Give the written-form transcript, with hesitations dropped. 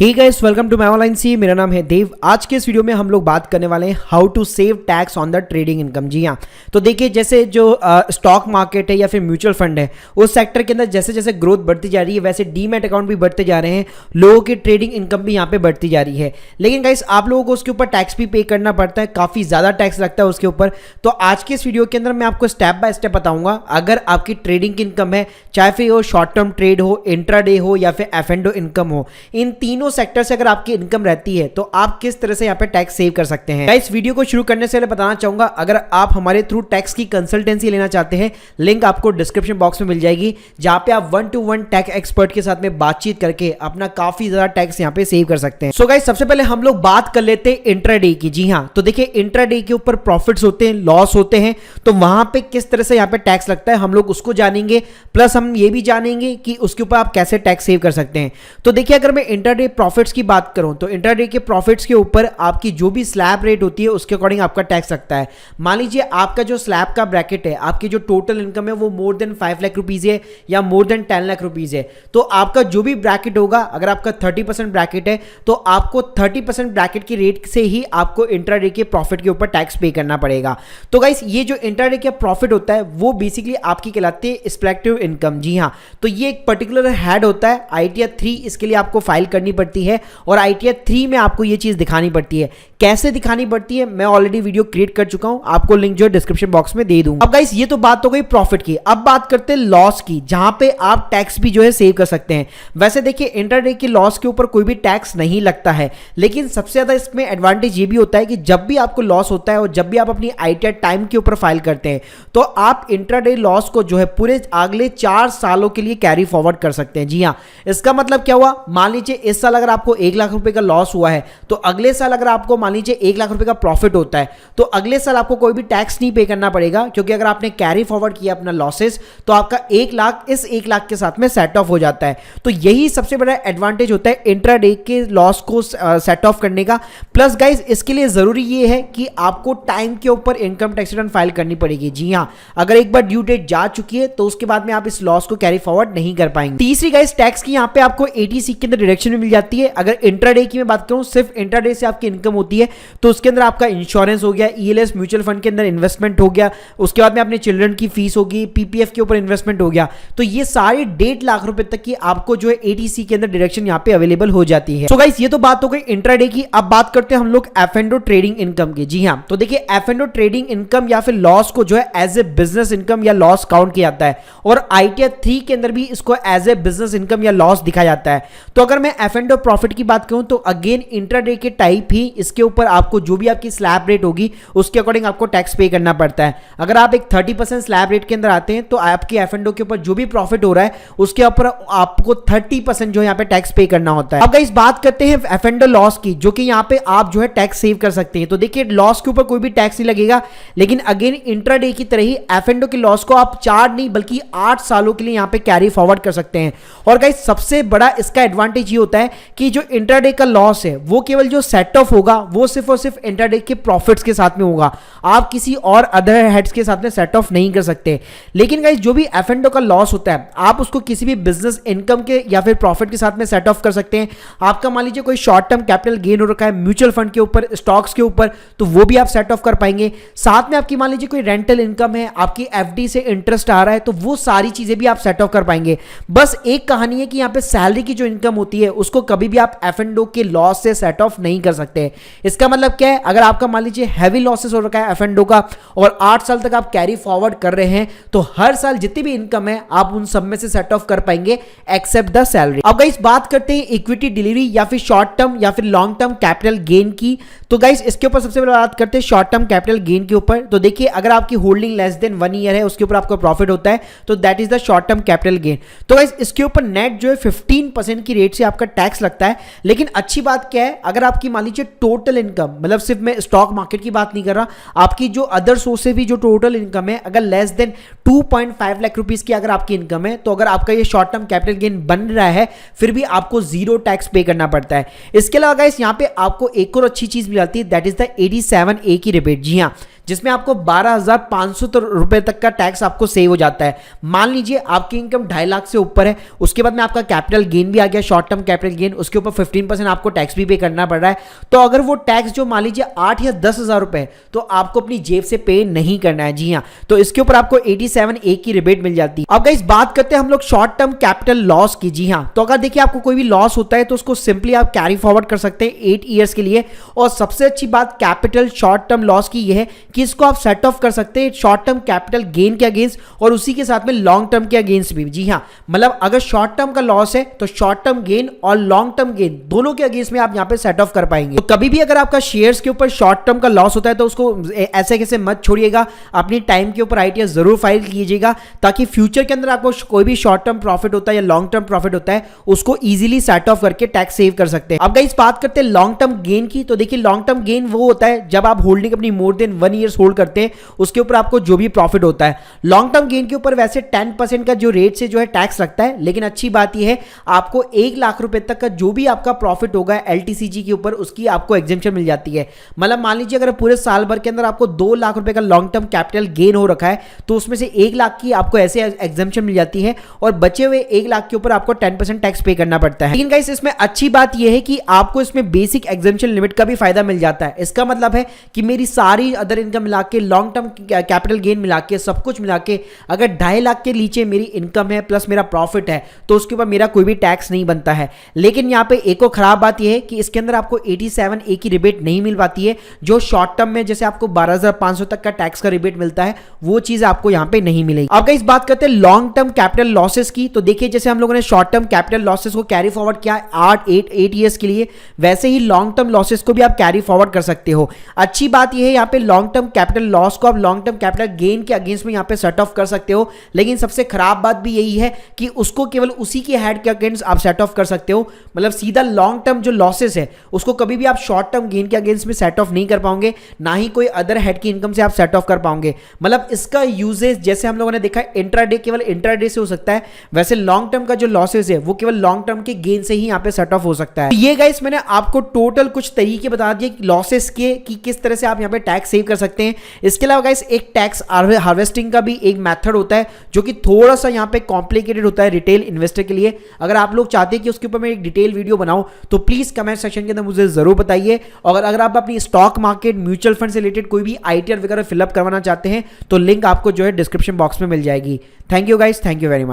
Hey guys, welcome to my online C. मेरा नाम है देव। आज के इस वीडियो में हम लोग बात करने वाले हैं how to save tax on the trading income. जी हाँ, तो देखिए जैसे जो स्टॉक मार्केट है या फिर म्यूचुअल फंड है, उस सेक्टर के अंदर जैसे जैसे ग्रोथ बढ़ती जा रही है वैसे डीमैट अकाउंट भी बढ़ते जा रहे हैं, लोगों की ट्रेडिंग इनकम भी यहाँ पे बढ़ती जा रही है। लेकिन गाइस आप लोगों को उसके ऊपर टैक्स भी पे करना पड़ता है, काफ़ी ज़्यादा टैक्स लगता है उसके ऊपर। तो आज के इस वीडियो के अंदर मैं आपको स्टेप बाय स्टेप बताऊंगा, अगर आपकी ट्रेडिंग की इनकम है, चाहे फिर वो शॉर्ट टर्म ट्रेड हो, इंट्राडे हो या फिर एफ&ओ इनकम हो, इन तीनों सेक्टर से अगर आपकी इनकम रहती है तो आप किस तरह से यहाँ पे टैक्स सेव कर सकते हैं। इस वीडियो को शुरू करने से पहले बताना चाहूंगा, अगर आप हमारे थ्रू टैक्स की कंसल्टेंसी लेना चाहते हैं, लिंक आपको डिस्क्रिप्शन बॉक्स में मिल जाएगी, जहां पे आप 1-to-1 टैक्स एक्सपर्ट के साथ में बातचीत करके अपना काफी ज्यादा टैक्स यहाँ पे सेव कर सकते हैं। सो गाइस, सबसे पहले हम लोग बात कर लेते हैं इंट्राडे की। जी हाँ, तो देखिए इंट्राडे के ऊपर प्रॉफिट्स होते हैं, लॉस होते हैं, तो वहां पे किस तरह से यहाँ पे टैक्स लगता है हम लोग उसको जानेंगे, प्लस हम ये भी जानेंगे कि उसके ऊपर आप कैसे टैक्स सेव कर सकते हैं। तो देखिए अगर मैं इंट्राडे प्रॉफिट्स की बात करूं तो इंट्राडे के प्रॉफिट्स के ऊपर आपकी जो भी स्लैब रेट होती है उसके अकॉर्डिंग आपका टैक्स लगता है। मान लीजिए आपका जो स्लैब का ब्रैकेट है, आपकी जो टोटल इनकम है वो मोर देन 5 लाख रुपीज है या मोर देन 10 लाख रुपीज है, तो आपका जो भी ब्रैकेट होगा, अगर आपका 30% ब्रैकेट है तो आपको 30% ब्रैकेट की रेट से ही आपको इंट्राडे के प्रॉफिट के ऊपर टैक्स पे करना पड़ेगा। तो गाइस ये जो इंट्राडे का प्रॉफिट होता है वो बेसिकली आपकी कहलाती है स्पेक्टिव इनकम। जी हाँ, तो ये एक पर्टिकुलर हेड होता है ITR 3, इसके लिए आपको फाइल करनी पड़ती है और ITR 3 में आपको ये चीज दिखानी पड़ती है। कैसे दिखानी पड़ती है मैं ऑलरेडी वीडियो क्रिएट कर चुका हूं, आपको लिंक जो है डिस्क्रिप्शन बॉक्स में दे दूंगा। अब गाइस ये तो बात हो गई प्रॉफिट की, अब बात करते हैं लॉस की, जहां पे आप टैक्स भी जो है सेव कर सकते हैं। वैसे देखिए इंट्राडे की लॉस के ऊपर कोई भी टैक्स नहीं लगता है, लेकिन सबसे ज्यादा इसमें एडवांटेज ये भी होता है कि जब भी आपको लॉस होता है और जब भी आप अपनी ITR टाइम के ऊपर फाइल करते हैं तो आप इंट्राडे लॉस को जो है पूरे अगले 4 सालों के लिए कैरी फॉरवर्ड कर सकते हैं। जी हाँ, इसका मतलब क्या हुआ, मान लीजिए इस साल अगर आपको 1 लाख रुपए का लॉस हुआ है तो अगले साल अगर आपको मान लीजिए 1 लाख रुपए का प्रॉफिट होता है तो अगले साल आपको कोई भी टैक्स नहीं पे करना पड़ेगा, क्योंकि अगर आपने कैरी फॉरवर्ड किया अपना लॉसेस तो आपका 1 लाख इस 1 लाख के साथ में सेट ऑफ हो जाता है। तो यही सबसे बड़ा एडवांटेज होता है इंट्राडे के लॉस को सेट ऑफ करने का। प्लस गाइस इसके लिए जरूरी ये है कि आपको टाइम के ऊपर इनकम टैक्स रिटर्न फाइल करनी पड़ेगी। जी हाँ, अगर एक बार ड्यू डेट जा चुकी है तो उसके बाद में आप इस लॉस को कैरी फॉरवर्ड नहीं कर पाएंगे। तीसरी गाइस टैक्स की यहाँ पे आपको ATC के अंदर डिडक्शन मिल जाती है। अगर इंट्राडे की मैं बात करूं, सिर्फ इंट्राडे से आपकी इनकम होती है तो उसके अंदर आपका इंश्योरेंस हो गया, ELS म्यूचुअल फंड के अंदर इन्वेस्टमेंट हो गया, उसके बाद में अपने चिल्ड्रन की फीस होगी, PPF के ऊपर इन्वेस्टमेंट हो गया, तो ये सारी 1.5 लाख रुपए तक की आपको जो है ATC के अंदर डिडक्शन यहाँ पे अवेलेबल हो जाती है। सो गाइस ये तो बात हो गई इंट्राडे की। अब बात करते हैं हम लोग F&O ट्रेडिंग इनकम की। जी हाँ, तो देखिए F&O ट्रेडिंग इनकम या फिर लॉस को जो है एज ए बिजनेस इनकम या लॉस काउंट किया जाता है और ITR 3 के अंदर भी इसको एज ए बिजनेस इनकम या लॉस दिखाया जाता है। तो अगर मैं F&O प्रॉफिट की बात करूं तो अगेन इंट्राडे के टाइप ही इसके ऊपर आपको जो भी आपकी स्लैब रेट होगी उसके अकॉर्डिंग आपको टैक्स पे करना पड़ता है। अगर आप एक 30% स्लैब रेट के अंदर आते हैं तो आपके F&O के ऊपर जो भी प्रॉफिट हो रहा है उसके ऊपर आपको 30% जो यहाँ पे टैक्स पे करना होता है। अब गाइस बात करते हैं F&O लॉस की, जो कि यहाँ पे आप जो है टैक्स सेव कर सकते हैं। तो देखिए लॉस के ऊपर कोई भी टैक्स नहीं लगेगा, लेकिन अगेन इंट्राडे की तरह ही F&O के लॉस को आप 4 नहीं बल्कि 8 सालों के लिए यहाँ पे कैरी फॉरवर्ड कर सकते हैं। और गाइस सबसे बड़ा इसका एडवांटेज ये होता है कि जो इंट्राडे का लॉस है वो केवल जो सेट ऑफ होगा वो सिर्फ और सिर्फ इंट्राडे के प्रॉफिट्स के साथ में होगा, आप किसी और अदर हेड्स के साथ में सेट ऑफ नहीं कर सकते। लेकिन गाइस जो भी F&O का लॉस होता है आप उसको किसी भी बिजनेस इनकम के या फिर प्रॉफिट के साथ में सेट ऑफ कर सकते हैं। आपका मान लीजिए कोई शॉर्ट टर्म कैपिटल गेन हो रखा है म्यूचुअल फंड के ऊपर, स्टॉक्स के ऊपर, तो वो भी आप सेट ऑफ कर पाएंगे। साथ में आपकी मान लीजिए कोई रेंटल इनकम है, आपकी FD से इंटरेस्ट आ रहा है, तो वो सारी चीजें भी आप सेट ऑफ कर पाएंगे। बस एक कहानी है कि यहाँ पे सैलरी की जो इनकम होती है उसको कभी भी आप F&O के लॉस से सेट ऑफ नहीं कर सकते। इसका मतलब क्या है, अगर आपका मान लीजिए हैवी लॉसेस हो रखा है F&O का और 8 साल तक आप कैरी फॉरवर्ड कर रहे हैं तो हर साल जितनी भी इनकम है आप उन सब में से सेट ऑफ कर पाएंगे एक्सेप्ट द सैलरी। अब गाइस बात करते हैं इक्विटी डिलीवरी या फिर शॉर्ट टर्म या फिर लॉन्ग टर्म कैपिटल गेन की। तो गाइस इसके ऊपर सबसे पहले बात करते हैं शॉर्ट टर्म कैपिटल गेन के ऊपर। तो देखिए अगर आपकी होल्डिंग लेस देन 1 ईयर है उसके ऊपर आपको प्रॉफिट होता है तो that is the short term capital gain. तो गाइस इसके ऊपर नेट जो है 15% की रेट से आपका टैक्स लगता है। लेकिन अच्छी बात क्या है, अगर आपकी मान लीजिए टोटल इनकम, मतलब सिर्फ मैं स्टॉक मार्केट की बात नहीं कर रहा, आपकी जो अदर सोर्स से भी जो टोटल इनकम है अगर लेस देन 2.5 लाख रुपीज की अगर आपकी इनकम है तो अगर आपका ये शॉर्ट टर्म कैपिटल गेन बन रहा है फिर भी आपको 0 टैक्स पे करना पड़ता है। इसके अलावा गाइस यहाँ पे आपको एक और अच्छी चीज मिल जाती है, दैट इज द 87A की रिबेट। जी हाँ, जिसमें आपको 12,500 रुपए तक का टैक्स आपको सेव हो जाता है। मान लीजिए आपकी इनकम 2.5 लाख से ऊपर है, उसके बाद में आपका कैपिटल गेन भी आ गया, शॉर्ट टर्म कैपिटल गेन, उसके ऊपर 15% आपको टैक्स भी पे करना पड़ रहा है। तो अगर वो टैक्स जो मान लीजिए 8 या 10,000 रुपए तो आपको अपनी जेब से पे नहीं करना है। जी हाँ, तो इसके ऊपर आपको 87A की रिबेट मिल जाती है। अब गाइस बात करते हैं हम लोग शॉर्ट टर्म कैपिटल लॉस की। जी हाँ, तो अगर देखिए आपको कोई भी लॉस होता है तो उसको सिंपली आप कैरी फॉरवर्ड कर सकते हैं 8 ईयर्स के लिए। और सबसे अच्छी बात कैपिटल शॉर्ट टर्म लॉस की यह है कि इसको आप सेट ऑफ कर सकते हैं शॉर्ट टर्म कैपिटल गेन के अगेंस्ट और उसी के साथ में लॉन्ग टर्म के अगेंस्ट भी। जी हाँ, मतलब अगर शॉर्ट टर्म का लॉस है तो शॉर्ट टर्म गेन और लॉन्ग टर्म गेन दोनों के अगेंस्ट में आप यहां पे सेट ऑफ कर पाएंगे। तो कभी भी अगर आपका शेयर्स के ऊपर शॉर्ट टर्म का लॉस होता है तो उसको ऐसे कैसे मत छोड़िएगा, अपनी टाइम के ऊपर आईटीआर जरूर फाइल कीजिएगा ताकि फ्यूचर के अंदर आपको कोई भी शॉर्ट टर्म प्रॉफिट होता है या लॉन्ग टर्म प्रॉफिट होता है उसको इजीली सेट ऑफ करके टैक्स सेव कर सकते हैं। अब गाइस बात करते हैं लॉन्ग टर्म गेन की। तो देखिए लॉन्ग टर्म गेन वो होता है जब आप होल्डिंग अपनी मोर देन 1 ईयर्स होल्ड करते हैं, उसके ऊपर आपको जो भी प्रॉफिट होता है। लॉन्ग टर्म गेन के ऊपर वैसे 10% का जो रेट से जो है टैक्स लगता है, लेकिन अच्छी बात यह है आपको 1 लाख रुपए तक का जो भी आपका प्रॉफिट होगा एलटीसीजी के ऊपर उसकी आपको एग्जेम्पशन मिल जाती है। मतलब मान लीजिए अगर पूरे साल भर के अंदर आपको 2 लाख रुपए का लॉन्ग टर्म कैपिटल गेन हो रखा है तो उसमें से 1 लाख की आपको ऐसे एग्जेम्पशन मिल जाती है और बचे हुए 1 लाख के ऊपर आपको 10% टैक्स पे करना पड़ता है। लेकिन गाइस इसमें अच्छी बात यह है कि आपको इसमें बेसिक एग्जेम्पशन लिमिट का भी फायदा मिल जाता है। इसका मतलब है कि मेरी सारी अदर इनकम मिला के लॉन्ग टर्म कैपिटल गेन मिला के सब कुछ मिला के अगर 2.5 लाख के नीचे मेरी इनकम है प्लस मेरा प्रॉफिट है तो उसके ऊपर मेरा कोई भी टैक्स नहीं बनता है। लेकिन यहाँ पे एक और खराब बात यह है कि इसके अंदर आपको 87A की रिबेट नहीं मिल पाती है। जो शॉर्ट टर्म में जैसे आपको 12,500 तक का टैक्स का रिबेट मिलता है वो चीज आपको यहाँ पे नहीं मिलेगी। अब गाइस बात करते हैं लॉन्ग टर्म कैपिटल लॉसेस की। तो देखिए जैसे हम लोगों ने शॉर्ट टर्म कैपिटल लॉसेस को कैरी फॉरवर्ड किया 8 ईयर्स के लिए, वैसे ही लॉन्ग टर्म लॉसेस को भी आप कैरी फॉरवर्ड कर सकते हो। अच्छी बात यह है यहाँ पे लॉन्ग टर्म कैपिटल लॉस को आप लॉन्ग टर्म कैपिटल गेन के अगेंस्ट में यहाँ पे सेट ऑफ कर सकते हो। लेकिन सबसे खराब बात भी यही है कि उसको केवल उसी के हेड के अगेंस्ट आप सेट ऑफ कर सकते हो। मतलब सीधा लॉन्ग टर्म जो लॉसेस है उसको कभी भी आप शॉर्ट टर्म गेन के अगेंस्ट में सेट ऑफ नहीं कर पाओगे, ना ही कोई अदर हेड की इनकम से आप सेट ऑफ कर पाओगे। मतलब इसका यूजेज जैसे हम लोगों ने देखा इंट्राडे केवल इंट्राडे से हो सकता है, वैसे लॉन्ग टर्म का जो लॉसेस है वो केवल लॉन्ग टर्म के गेन से ही यहाँ पे सेट ऑफ हो सकता है। तो ये गाइस मैंने आपको टोटल कुछ तरीके बता दिए लॉसेस के कि किस तरह से आप यहाँ पे टैक्स सेव कर सकते हैं। इसके अलावा गाइस एक टैक्स हार्वेस्टिंग का भी एक मेथड होता है जो कि थोड़ा सा यहाँ पे कॉम्प्लिकेटेड होता है रिटेल इन्वेस्टर के लिए। अगर आप लोग चाहते हैं कि उसके ऊपर मैं एक डिटेल वीडियो बनाऊं तो प्लीज कमेंट सेक्शन के अंदर मुझे जरूर बताइए। और अगर आप अपनी स्टॉक मार्केट म्यूचुअल फंड से रिलेटेड कोई भी आईटीआर वगैरह फिलअप करवाना चाहते हैं तो लिंक आपको जो है डिस्क्रिप्शन बॉक्स में मिल जाएगी। Thank you guys, thank you very much.